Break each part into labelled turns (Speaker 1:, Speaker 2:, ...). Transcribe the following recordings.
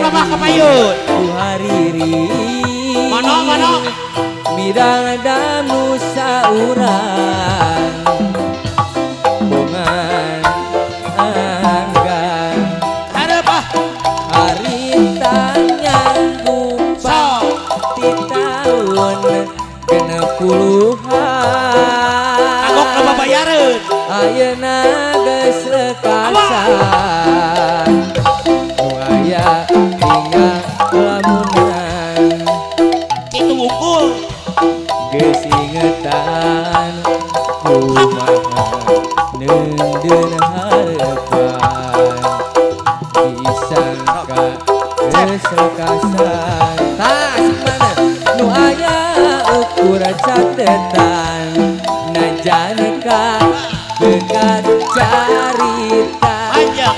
Speaker 1: babah kapayun.
Speaker 2: Ku hariri
Speaker 1: Mano
Speaker 2: midang danu saurang bongan anggan
Speaker 1: hareup
Speaker 2: haritanya lupa di tahun genep puluhan
Speaker 1: kagok na babayareun.
Speaker 2: ayeuna geus lekasan nu aya tinggal lamunan
Speaker 1: Kitu wungkul.
Speaker 2: geus ingetan kumaha neundeun harepan disangka geus lekasan tah simana nu aya ukur catetan najanka begat carita
Speaker 1: Panjang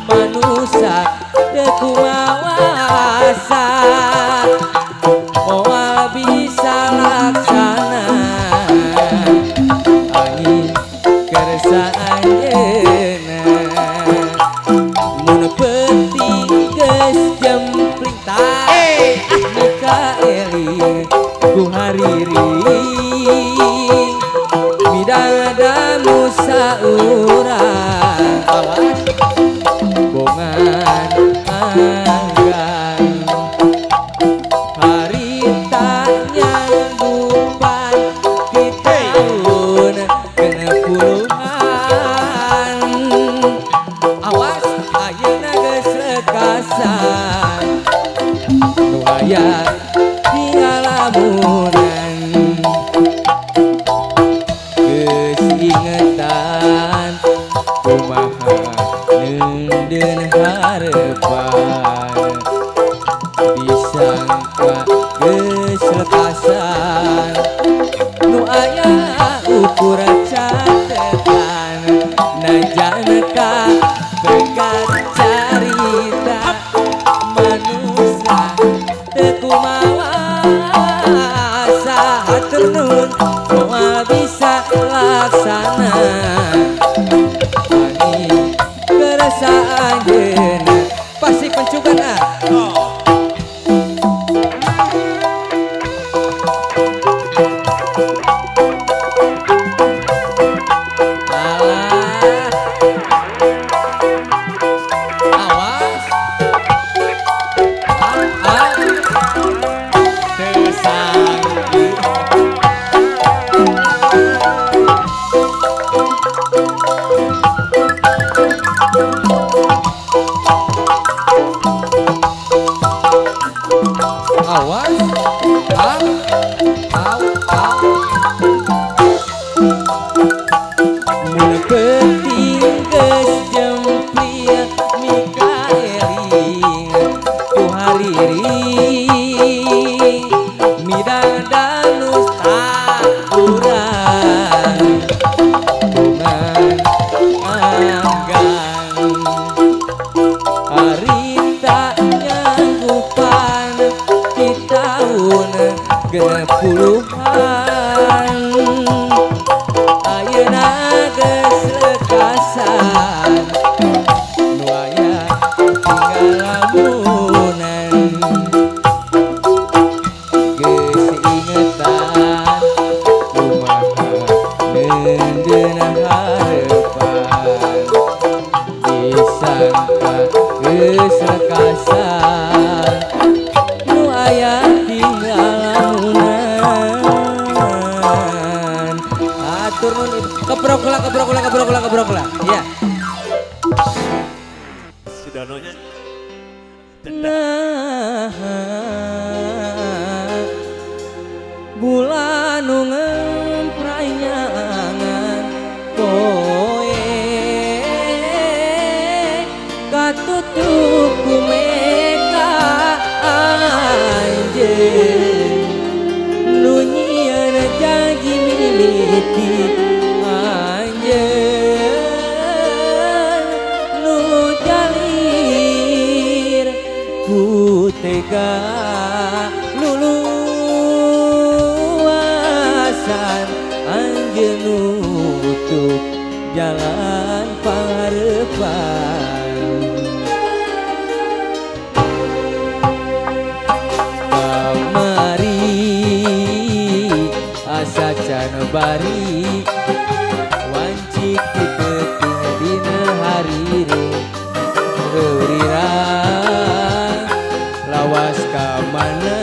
Speaker 2: manusia teu kumawasa moal bisa laksana angin kersa anjeuna mun penting geus jempling tah Mikaeli ku hariri midadanu saurang awas bongan anggan haritanya bupan di tahun genep puluhan awas ayeuna geus lekasan nu aya tinggal lamunan geus ingetan kumaha neundeun harepan disangka geus lekasan nu aya ukur catetan najanka begat carita manusia teu kumawasa hatur nuhun moal bisa laksana angin kerasa anjeuna pasti pencugana alah awas teu sanggup awas mun penting geus jemplir Mikaeli ku hariri midadanu saurang bongan anggan harita nyanggupan di tahun genep puluhan ayeuna geus lekasan nu aya tinggal lamunan geus ingetan kumaha neundeun harepan disangka geus lekasan nu aya tinggal lamunan atur nuhun keprok lah ya
Speaker 1: Sidanonya
Speaker 2: nah bulan nu ngemprai nyangan koe katutup ku meka anjeun nu nyieun janji mimiti anjeun nu jalir ku tega luluasan anjeun nutup jalan pangharepan bari wancik diketing dina hariri reurirang lawas ka mana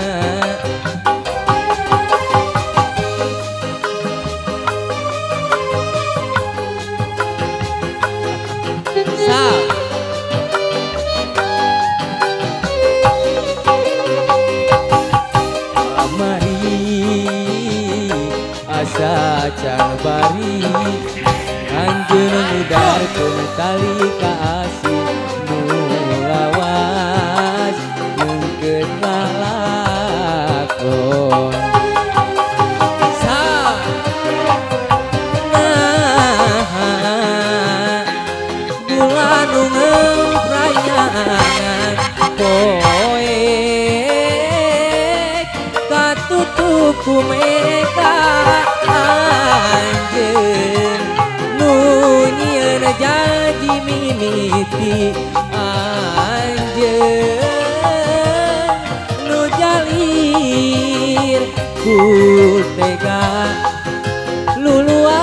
Speaker 2: asa can bari anjeun ngudarkeun tali kaasih nu lawas neungkeun lalakon bulan nu ngeumprayangan poe katutup ku meka anjeun nu nyieun janji mimiti anjeun nu jalir ku tega luluasan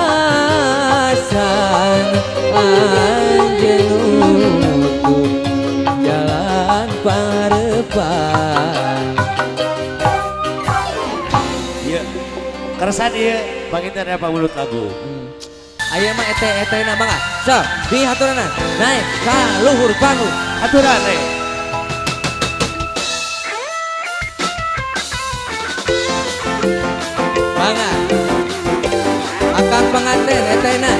Speaker 2: anjeun nutup jalan parepan.
Speaker 1: Iya, keresan dia bagian apa mulut lagu.
Speaker 2: Ayo mah ete na mangga. So, di haturanna naik ka luhur panggung.
Speaker 1: Aturan nih.
Speaker 2: Mangga. Akan pengantin ete na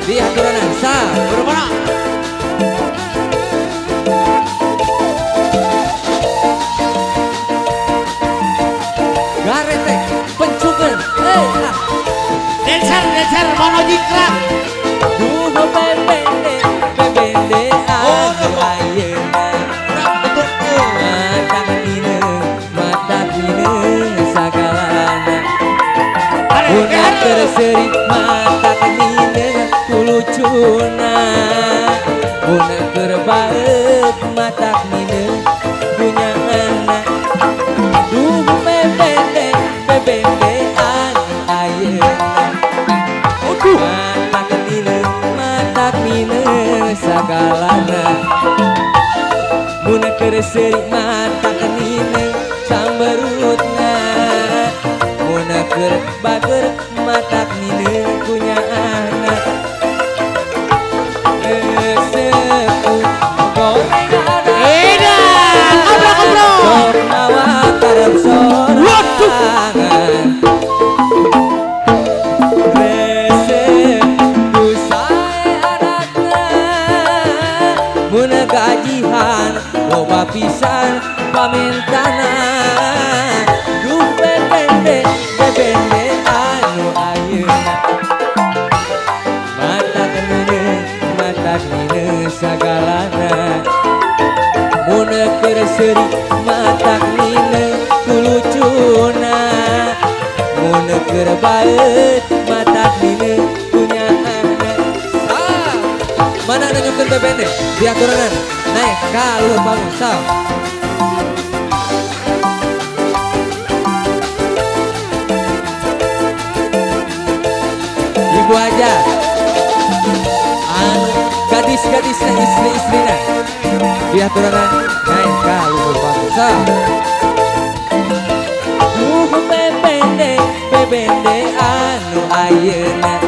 Speaker 2: di haturanna. Sa,
Speaker 1: Bermana?
Speaker 2: garete pencukeun.
Speaker 1: Dancer mono jikrak.
Speaker 2: Duh bebende anu ayeuna. Mata mineuh sagalana. Una terseri mata mineuh kulucuna. Una kerbaeuk mata mineuh punyaana. Duh bebende anu ayeuna. Matak mineuh sagalana. Mun keur seurik matak mineuh samberutna. Mun keur bageur matak mineuh punyaana. Sepuh gorengan
Speaker 1: Edan, goblok.
Speaker 2: sok mawa karep sorangan. Gajihan loba pisan pamentana. Duh bebende anu ayeuna. Matak mineuh sagalana. Mun keur seurik matak mineuh kulucuna. Mun keur baeut matak mineuh punyaana. Mana ada nyukur bebende di aturan naik ka luhur panggung. Sa ibu aja anu gadis-gadisnya istri-istrina di aturan naik ka luhur panggung. Sa bebende anu ayeuna.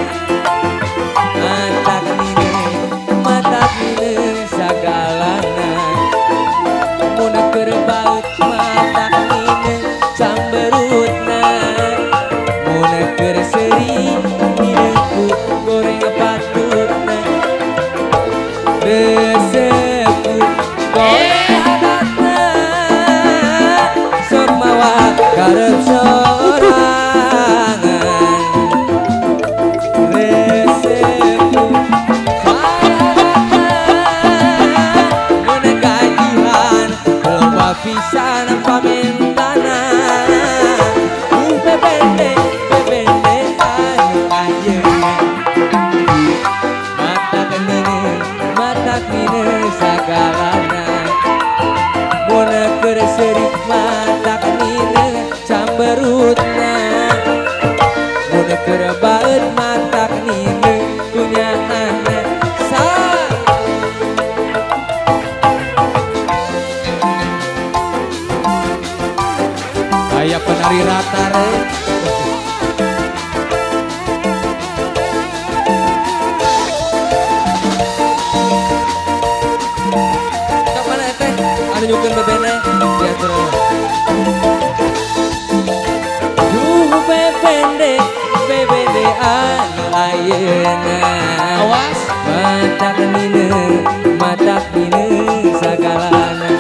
Speaker 2: Matak mineuh sagalana. Mun keur baeut matak mineuh samberutna. Mun keur seurik mineuh ku goreng patutna. Sepuh goreng adatna sok mawa karep sorangan. Pisan pamentana. Bebende anu ayeuna. Matak mineuh sagalana. Mun keur seurik matak mineuh samberutna. Mun kerbaut matak nine punya anak sa. Kayak penari rata re. Cok mana teh? Anu nyukeun bebena diatur. Duh bebende bebende anu ayeuna.
Speaker 1: Awas.
Speaker 2: Matak nine sagalana.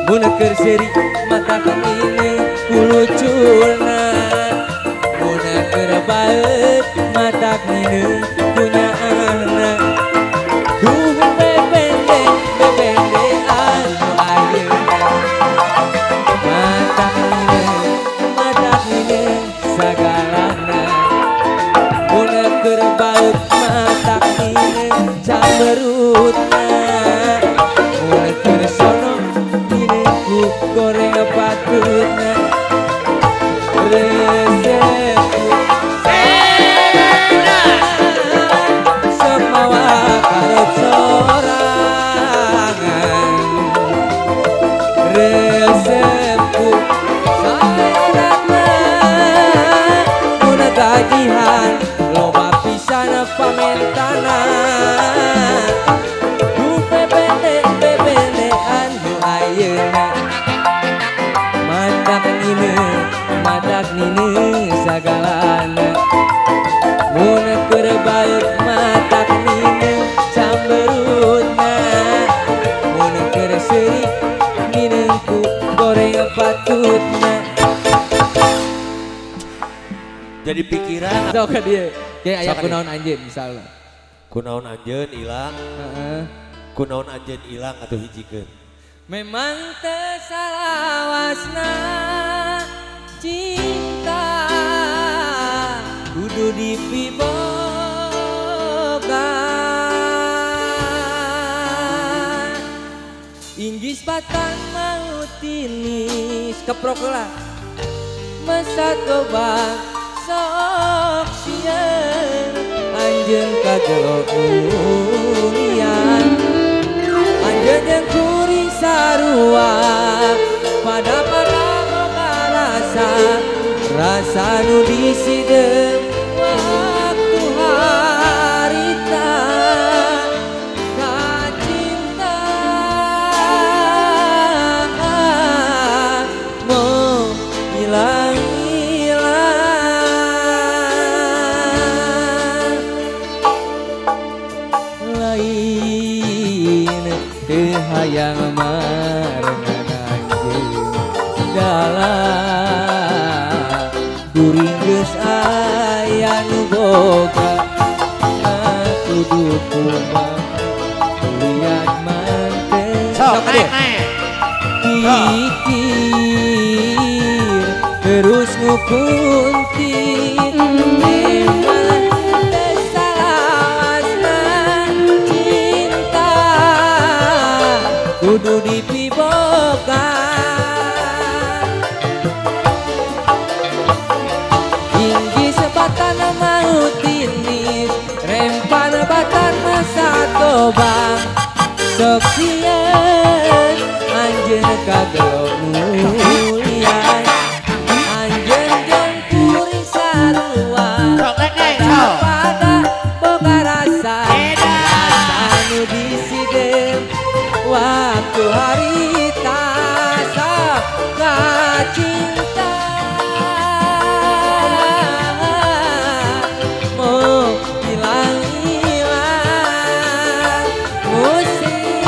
Speaker 2: Mun keur seri matak nine kulucurna. Mun keur baeut matak nine punya anak. Duh bebende anu ayeuna. Matak nine sagalana. Mun keur baeut matak nine camberutna. Mun keur sono nine ku goreng patutna. Resepku sok mawa karep sorangan. Resepku saedatna mun gajihan loba pisan pamentana. Duh bebende anu ayeuna. Matak nine sagalana. Mun keur baeut matak nine camberutna. Mun keur seuri nine ku goreng patutna.
Speaker 1: Jadi pikiran
Speaker 2: Sok ka dieu. Ge aya
Speaker 1: Sok ka
Speaker 2: kunaon anjeun misalna.
Speaker 1: kunaon anjeun ilang,
Speaker 2: Heeh.
Speaker 1: kunaon anjeun ilang atau hijikeun.
Speaker 2: Memang tersalawasna cinta kudu dipiboga. Inggis batang maut tinis keprok lah masa gobang sok sieun anjeun kagelok mulian. Anjeun jeung kuring sarua pada boga rasa nu disidem waktu harita kacinta mau hilang-hilang. Lain teu hayang marengan anjeun dalam kuring geus aya nu boga kudu kumaha liat manten.
Speaker 1: Sok naik.
Speaker 2: Pikir terus ngupuntin memang tersalawasna cinta kudu dipiboga. Inggis batan maut tinis rempan batan masa tobang sok sieun anjeun kagelok mulian. Anjeun jeung kuring sarua pada boga rasa nu disidem waktu harita sok kacinta mau hilang-hilang. Musik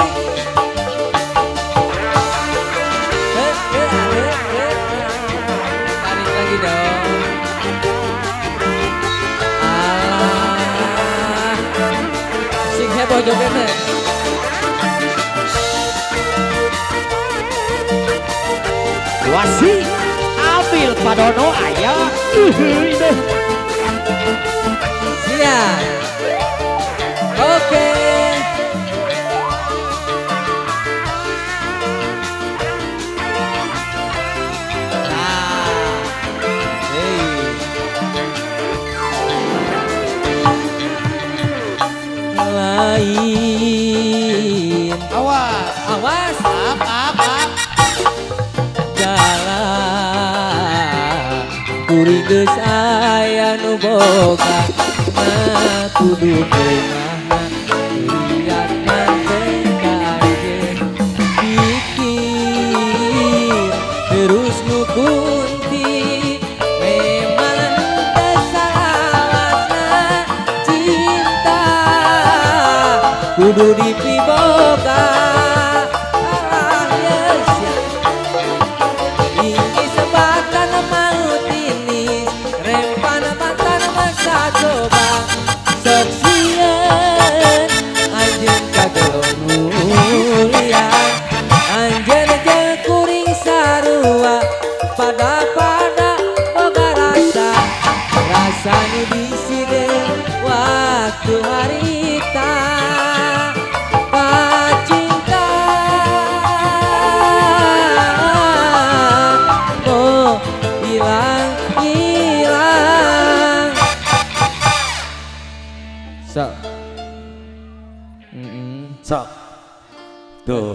Speaker 2: tarik lagi dong. Alah sing heboh jogetnya.
Speaker 1: Wasi ambil padono aya.
Speaker 2: Siap. Oke. Nah. Hey. Kuring geus aya nu boga nah kudu kumaha lihat manteng ka anjeun pikir terus nu kunti memang teu salawasna cinta kudu dipiboga sanu di sini waktu harita pacinta oh hilang sok
Speaker 1: Sok. Tuh.